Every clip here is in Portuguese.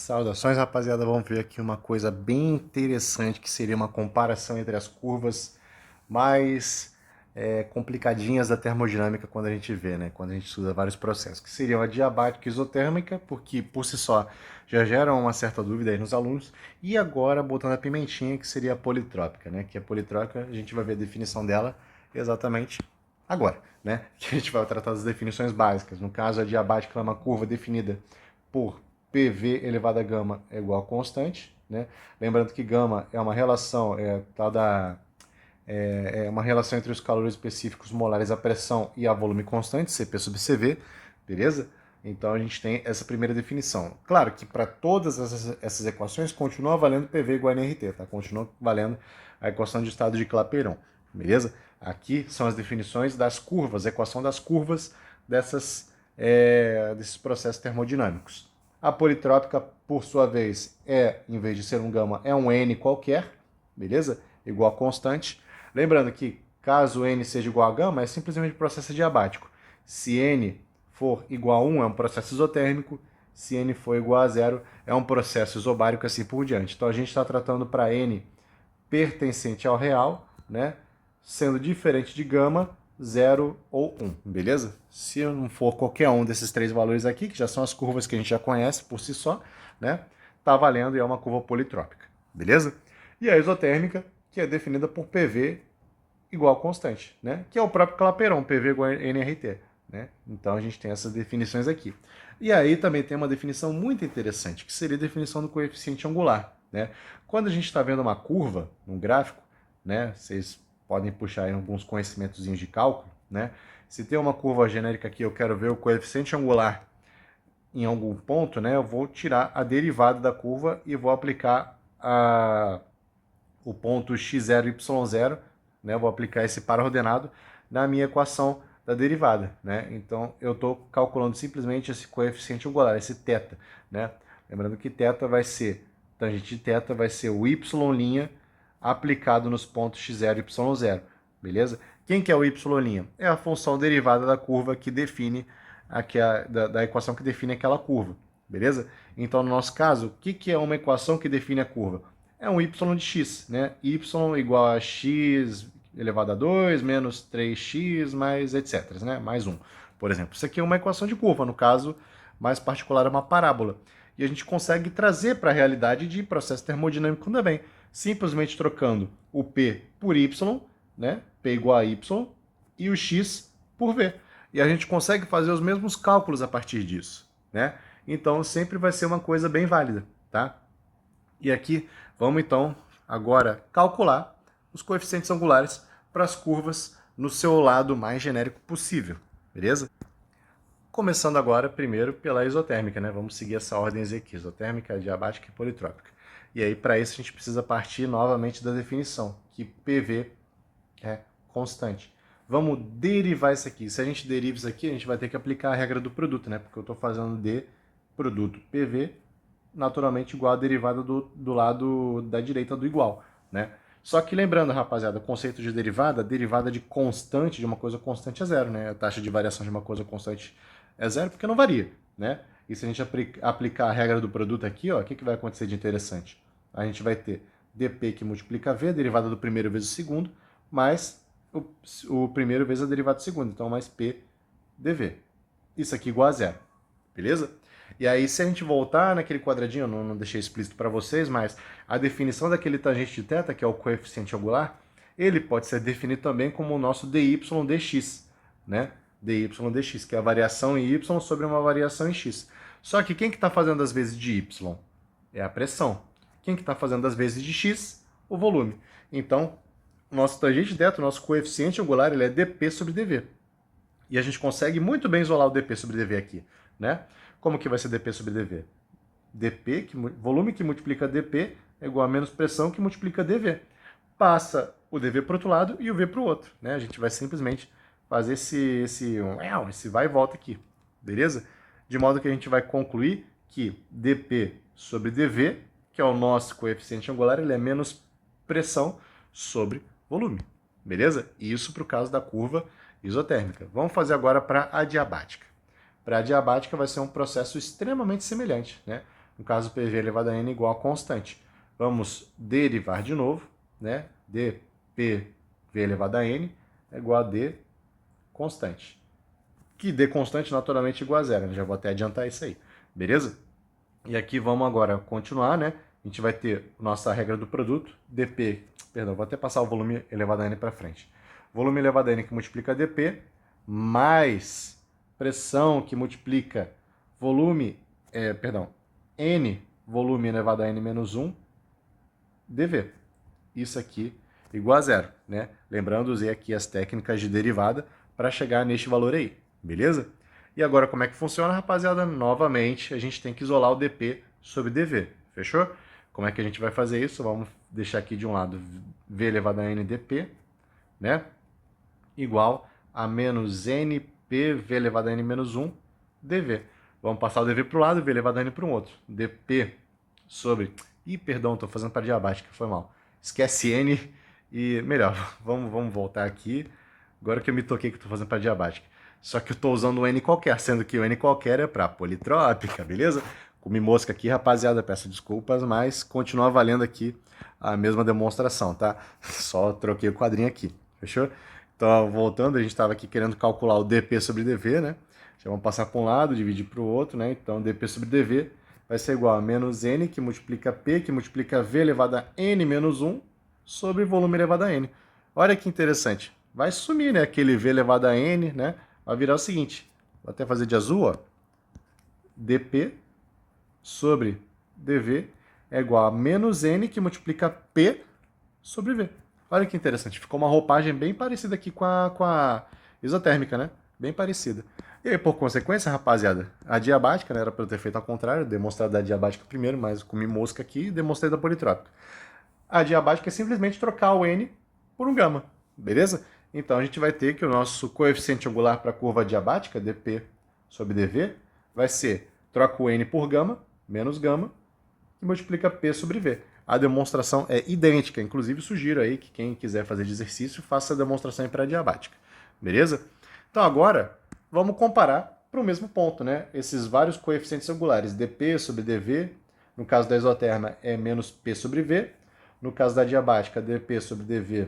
Saudações, rapaziada. Vamos ver aqui uma coisa bem interessante, que seria uma comparação entre as curvas mais complicadinhas da termodinâmica quando a gente vê, né? Quando a gente estuda vários processos, que seriam a diabática e isotérmica, porque por si só já geram uma certa dúvida aí nos alunos, e agora botando a pimentinha, que seria a politrópica, né? Que a politrópica, a gente vai ver a definição dela exatamente agora, né? Que a gente vai tratar das definições básicas. No caso, a diabática é uma curva definida por PV elevado a gama é igual a constante, né? Lembrando que gama é uma relação, é uma relação entre os calores específicos molares, a pressão e a volume constante, Cp sobre Cv, beleza? Então a gente tem essa primeira definição. Claro que para todas essas equações continua valendo PV igual a nRT, tá? Continua valendo a equação de estado de Clapeyron, beleza? Aqui são as definições das curvas, a equação das curvas desses processos termodinâmicos. A politrópica, por sua vez, em vez de ser um gama, é um N qualquer, beleza? Igual a constante. Lembrando que, caso N seja igual a gama, é simplesmente um processo diabático. Se N for igual a 1, é um processo isotérmico. Se N for igual a 0, é um processo isobárico, assim por diante. Então, a gente está tratando para N pertencente ao real, né? Sendo diferente de gama, 0 ou 1, beleza? Se não for qualquer um desses três valores aqui, que já são as curvas que a gente já conhece por si só, né? Tá valendo e é uma curva politrópica, beleza? E a isotérmica, que é definida por PV igual a constante, né? Que é o próprio Clapeyron, PV igual a nRT, né? Então a gente tem essas definições aqui. E aí também tem uma definição muito interessante, que seria a definição do coeficiente angular, né? Quando a gente está vendo uma curva, um gráfico, né? Vocês podem puxar aí alguns conhecimentozinhos de cálculo, né? Se tem uma curva genérica aqui, eu quero ver o coeficiente angular em algum ponto, né? Eu vou tirar a derivada da curva e vou aplicar o ponto x0, y0, né? Eu vou aplicar esse par ordenado na minha equação da derivada, né? Então eu estou calculando simplesmente esse coeficiente angular, esse θ, né? Lembrando que θ vai ser, tangente de θ vai ser o y' aplicado nos pontos x0 e y0, beleza? Quem que é o y'? É a função derivada da curva que define da equação que define aquela curva, beleza? Então, no nosso caso, o que é uma equação que define a curva? É um y de x, né? Y igual a x elevado a 2 menos 3x mais etc, né? Mais 1, por exemplo. Isso aqui é uma equação de curva, no caso mais particular é uma parábola. E a gente consegue trazer para a realidade de processo termodinâmico também, simplesmente trocando o P por Y, né? P igual a Y, e o X por V. E a gente consegue fazer os mesmos cálculos a partir disso, né? Então sempre vai ser uma coisa bem válida, tá? E aqui vamos então agora calcular os coeficientes angulares para as curvas no seu lado mais genérico possível, beleza? Começando agora primeiro pela isotérmica, né? Vamos seguir essa ordem aqui, isotérmica, diabática e politrópica. E aí para isso a gente precisa partir novamente da definição, que PV é constante. Vamos derivar isso aqui. Se a gente deriva isso aqui, a gente vai ter que aplicar a regra do produto, né? Porque eu estou fazendo de produto PV naturalmente igual a derivada do lado da direita do igual, né? Só que lembrando, rapaziada, o conceito de derivada, derivada de constante, de uma coisa constante é zero, né? A taxa de variação de uma coisa constante é zero porque não varia, né? E se a gente aplicar a regra do produto aqui, ó, o que vai acontecer de interessante? A gente vai ter dp que multiplica v, a derivada do primeiro vezes o segundo, mais o primeiro vezes a derivada do segundo, então mais p dv. Isso aqui igual a zero, beleza? E aí, se a gente voltar naquele quadradinho, eu não deixei explícito para vocês, mas a definição daquele tangente de θ, que é o coeficiente angular, ele pode ser definido também como o nosso dy dx, né? dy dx, que é a variação em y sobre uma variação em x. Só que quem que está fazendo as vezes de y? É a pressão. Quem que está fazendo as vezes de x? O volume. Então, o nosso tangente de θ, o nosso coeficiente angular, ele é dp sobre dv. E a gente consegue muito bem isolar o dp sobre dv aqui, né? Como que vai ser dp sobre dv? dp, volume que multiplica dp, é igual a menos pressão que multiplica dv. Passa o dv para o outro lado e o v para o outro, né? A gente vai simplesmente fazer esse vai e volta aqui, beleza? De modo que a gente vai concluir que dp sobre dv, que é o nosso coeficiente angular, ele é menos pressão sobre volume, beleza? Isso para o caso da curva isotérmica. Vamos fazer agora para a diabática. Para a diabática vai ser um processo extremamente semelhante, né? No caso, PV elevado a N igual a constante. Vamos derivar de novo, né? dPV elevado a N é igual a D constante. Que D constante naturalmente é igual a zero, né? Já vou até adiantar isso aí, beleza? E aqui vamos agora continuar, né? A gente vai ter nossa regra do produto, dP, perdão, vou até passar o volume elevado a N para frente. Volume elevado a N que multiplica dP, mais pressão que multiplica volume, N volume elevado a N menos 1, dV. Isso aqui igual a zero, né? Lembrando, usei aqui as técnicas de derivada para chegar neste valor aí, beleza? E agora como é que funciona, rapaziada? Novamente, a gente tem que isolar o dP sobre dV, fechou? Como é que a gente vai fazer isso? Vamos deixar aqui de um lado V elevado a N dP, né? Igual a menos NP V elevado a N menos 1 dV. Vamos passar o dV para um lado e V elevado a N para um outro. dP sobre... Ih, perdão, estou fazendo para diabática, foi mal. Esquece N e... Melhor, vamos voltar aqui. Agora que eu me toquei que estou fazendo para diabática. Só que eu estou usando um N qualquer, sendo que o N qualquer é para politrópica, beleza? Comi mosca aqui, rapaziada, peço desculpas, mas continua valendo aqui a mesma demonstração, tá? Só troquei o quadrinho aqui, fechou? Então, voltando, a gente estava aqui querendo calcular o dP sobre dV, né? Já vamos passar para um lado, dividir para o outro, né? Então, dP sobre dV vai ser igual a menos N, que multiplica P, que multiplica V elevado a N menos 1, sobre volume elevado a N. Olha que interessante. Vai sumir, né? Aquele V elevado a N, né? Vai virar o seguinte. Vou até fazer de azul, ó. dP sobre dV é igual a menos N, que multiplica P sobre V. Olha que interessante. Ficou uma roupagem bem parecida aqui com a isotérmica, né? Bem parecida. E aí, por consequência, rapaziada, a diabática, né, era para eu ter feito ao contrário, demonstrado da diabática primeiro, mas comi mosca aqui e demonstrei da politrópica. A diabática é simplesmente trocar o N por um gama, beleza? Então a gente vai ter que o nosso coeficiente angular para a curva diabática, dP sobre dV, vai ser troca o N por gama, menos gama, e multiplica P sobre V. A demonstração é idêntica, inclusive sugiro aí que quem quiser fazer de exercício faça a demonstração para a diabática, beleza? Então agora vamos comparar para o mesmo ponto, né? Esses vários coeficientes angulares, dP sobre dV, no caso da isoterma é menos P sobre V, no caso da diabática, dP sobre dV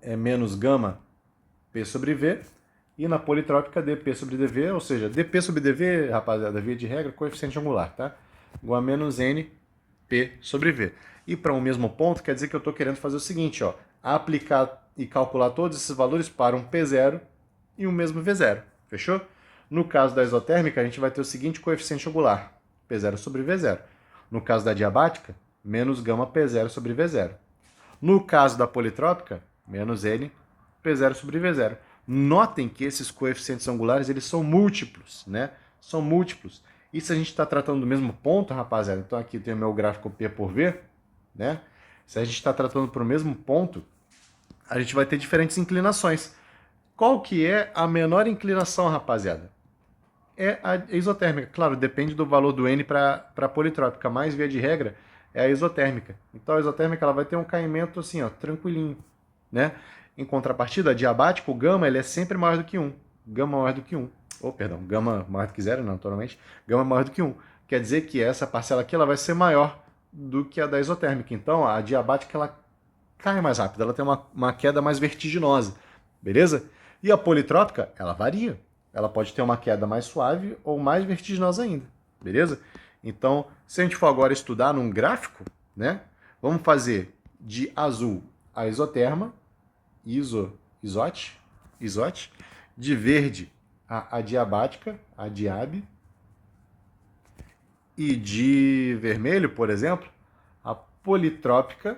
é menos gama P sobre V, e na politrópica, dP sobre dV, ou seja, dP sobre dV, rapaziada, via de regra, coeficiente angular, tá? Igual a menos N P sobre V. E para o mesmo ponto, quer dizer que eu estou querendo fazer o seguinte, ó, aplicar e calcular todos esses valores para um P0 e um mesmo V0, fechou? No caso da isotérmica, a gente vai ter o seguinte coeficiente angular, P0 sobre V0. No caso da diabática, menos gama P0 sobre V0. No caso da politrópica, menos N P0 sobre V0. Notem que esses coeficientes angulares, eles são múltiplos, né? São múltiplos. E se a gente está tratando do mesmo ponto, rapaziada, então aqui tem o meu gráfico P por V, né? Se a gente está tratando para o mesmo ponto, a gente vai ter diferentes inclinações. Qual que é a menor inclinação, rapaziada? É a isotérmica. Claro, depende do valor do N para a politrópica, mas via de regra é a isotérmica. Então a isotérmica ela vai ter um caimento assim, ó, tranquilinho, né? Em contrapartida, a diabática, o gama, ele é sempre maior do que 1. Gama maior do que 1. Gama maior do que 0, naturalmente. Gama maior do que 1. Quer dizer que essa parcela aqui ela vai ser maior do que a da isotérmica. Então, a diabática ela cai mais rápido, ela tem uma queda mais vertiginosa, beleza? E a politrópica, ela varia. Ela pode ter uma queda mais suave ou mais vertiginosa ainda, beleza? Então, se a gente for agora estudar num gráfico, né? Vamos fazer de azul a isoterma, isote, de verde a diabática, a diab, e de vermelho, por exemplo, a politrópica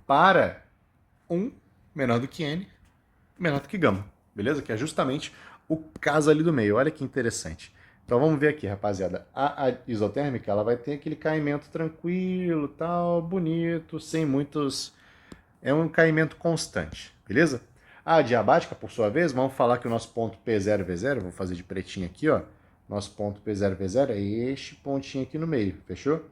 para 1 menor do que N, menor do que gama, beleza? Que é justamente o caso ali do meio, olha que interessante. Então vamos ver aqui, rapaziada, a isotérmica ela vai ter aquele caimento tranquilo, tal, bonito, sem muitos... É um caimento constante, beleza? A diabática, por sua vez, vamos falar que o nosso ponto P0, V0, vou fazer de pretinho aqui, ó. Nosso ponto P0, V0 é este pontinho aqui no meio, fechou?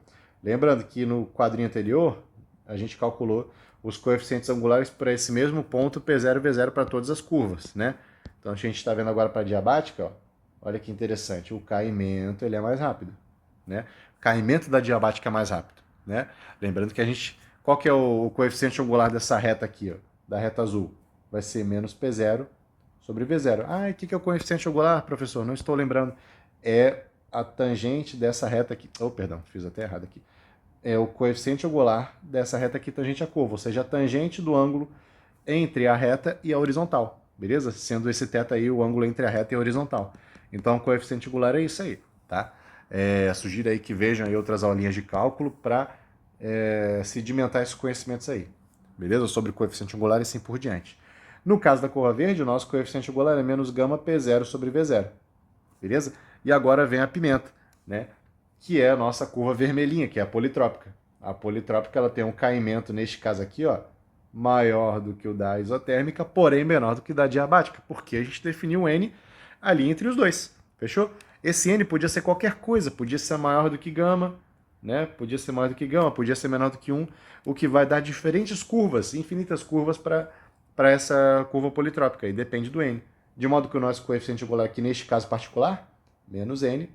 Lembrando que no quadrinho anterior, a gente calculou os coeficientes angulares para esse mesmo ponto P0, V0 para todas as curvas, né? Então a gente está vendo agora para a diabática, ó. Olha que interessante, o caimento ele é mais rápido, né? Caimento da diabática mais rápido, né? Lembrando que qual que é o coeficiente angular dessa reta aqui, ó, da reta azul? Vai ser menos P0 sobre V0. Ah, e o que é o coeficiente angular, professor? Não estou lembrando. É a tangente dessa reta aqui. Oh, perdão, fiz até errado aqui. É o coeficiente angular dessa reta aqui tangente à curva, ou seja, a tangente do ângulo entre a reta e a horizontal, beleza? Sendo esse θ aí o ângulo entre a reta e a horizontal. Então, o coeficiente angular é isso aí, tá? Sugiro aí que vejam aí outras aulinhas de cálculo para sedimentar esses conhecimentos aí, beleza? Sobre o coeficiente angular e assim por diante. No caso da curva verde, o nosso coeficiente angular é menos gama P0 sobre V0, beleza? E agora vem a pimenta, né? Que é a nossa curva vermelhinha, que é a politrópica. A politrópica ela tem um caimento, neste caso aqui, ó, maior do que o da isotérmica, porém menor do que o da diabática, porque a gente definiu um N ali entre os dois, fechou? Esse N podia ser qualquer coisa, podia ser maior do que gama, né? Podia ser maior do que gama, podia ser menor do que 1, o que vai dar diferentes curvas, infinitas curvas para essa curva politrópica, e depende do N. De modo que o nosso coeficiente angular aqui, neste caso particular, menos N,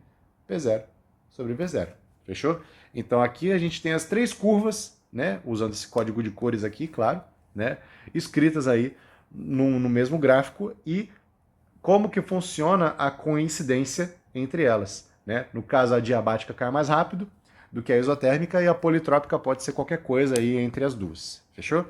P0 sobre V0, fechou? Então aqui a gente tem as três curvas, né? Usando esse código de cores aqui, claro, né? Escritas aí no mesmo gráfico e como que funciona a coincidência entre elas, né? No caso, a diabática cai mais rápido do que a isotérmica e a politrópica pode ser qualquer coisa aí entre as duas, fechou?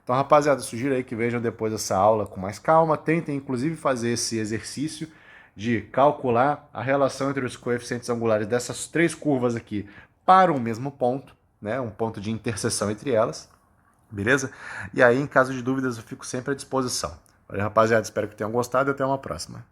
Então, rapaziada, sugiro aí que vejam depois essa aula com mais calma, tentem inclusive fazer esse exercício de calcular a relação entre os coeficientes angulares dessas três curvas aqui para um mesmo ponto, né? Um ponto de interseção entre elas, beleza? E aí, em caso de dúvidas, eu fico sempre à disposição. Valeu, rapaziada, espero que tenham gostado e até uma próxima.